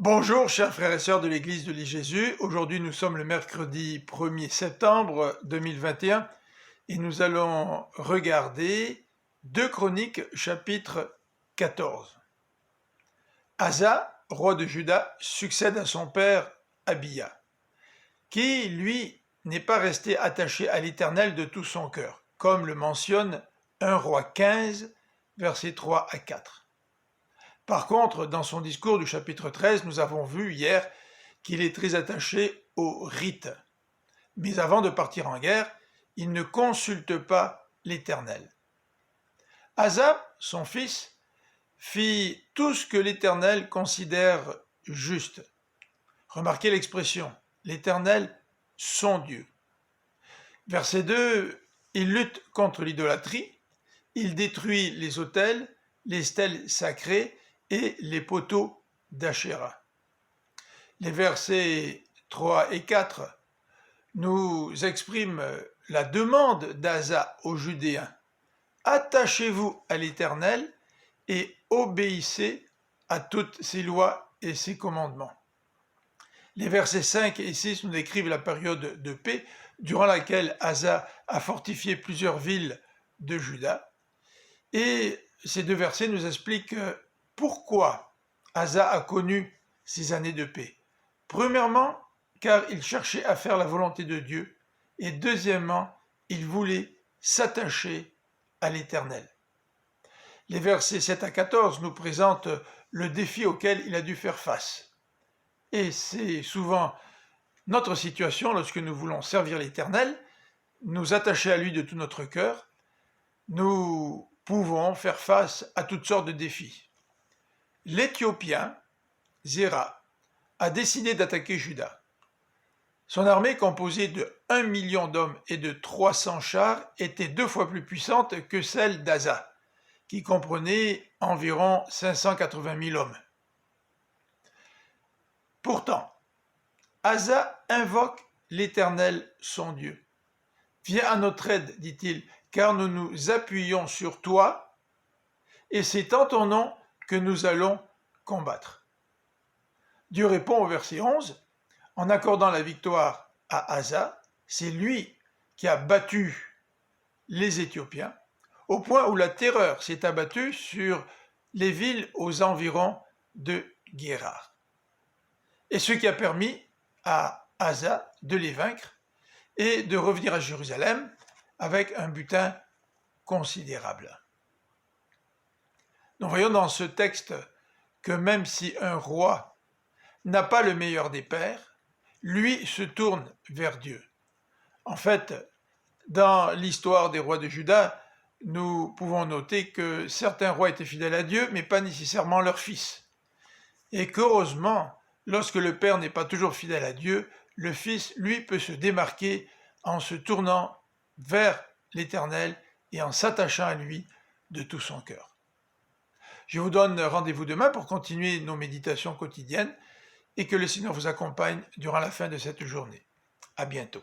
Bonjour chers frères et sœurs de l'église de l'I-Jésus. Aujourd'hui nous sommes le mercredi 1er septembre 2021 et nous allons regarder 2 Chroniques chapitre 14. Asa, roi de Juda, succède à son père Abia, qui lui n'est pas resté attaché à l'Éternel de tout son cœur, comme le mentionne 1 Roi 15, versets 3 à 4. Par contre, dans son discours du chapitre 13, nous avons vu hier qu'il est très attaché au rite. Mais avant de partir en guerre, il ne consulte pas l'Éternel. Asa, son fils, fit tout ce que l'Éternel considère juste. Remarquez l'expression, l'Éternel, son Dieu. Verset 2, il lutte contre l'idolâtrie, il détruit les autels, les stèles sacrées et les poteaux d'Achéra. Les versets 3 et 4 nous expriment la demande d'Asa aux Judéens. Attachez-vous à l'Éternel et obéissez à toutes ses lois et ses commandements. Les versets 5 et 6 nous décrivent la période de paix durant laquelle Asa a fortifié plusieurs villes de Juda. Et ces 2 versets nous expliquent pourquoi Asa a connu ces années de paix. Premièrement, car il cherchait à faire la volonté de Dieu, et deuxièmement, il voulait s'attacher à l'Éternel. Les versets 7 à 14 nous présentent le défi auquel il a dû faire face. Et c'est souvent notre situation lorsque nous voulons servir l'Éternel, nous attacher à lui de tout notre cœur, nous pouvons faire face à toutes sortes de défis. L'Éthiopien, Zéra, a décidé d'attaquer Juda. Son armée, composée de 1 million d'hommes et de 300 chars, était 2 fois plus puissante que celle d'Asa, qui comprenait environ 580 000 hommes. Pourtant, Asa invoque l'Éternel, son Dieu. « Viens à notre aide, dit-il, car nous nous appuyons sur toi, et c'est en ton nom que nous allons combattre. » Dieu répond au verset 11, en accordant la victoire à Asa, c'est lui qui a battu les Éthiopiens, au point où la terreur s'est abattue sur les villes aux environs de Guérar. Et ce qui a permis à Asa de les vaincre et de revenir à Jérusalem avec un butin considérable. Nous voyons dans ce texte que même si un roi n'a pas le meilleur des pères, lui se tourne vers Dieu. En fait, dans l'histoire des rois de Juda, nous pouvons noter que certains rois étaient fidèles à Dieu, mais pas nécessairement leur fils. Et qu'heureusement, lorsque le père n'est pas toujours fidèle à Dieu, le fils, lui, peut se démarquer en se tournant vers l'Éternel et en s'attachant à lui de tout son cœur. Je vous donne rendez-vous demain pour continuer nos méditations quotidiennes et que le Seigneur vous accompagne durant la fin de cette journée. À bientôt.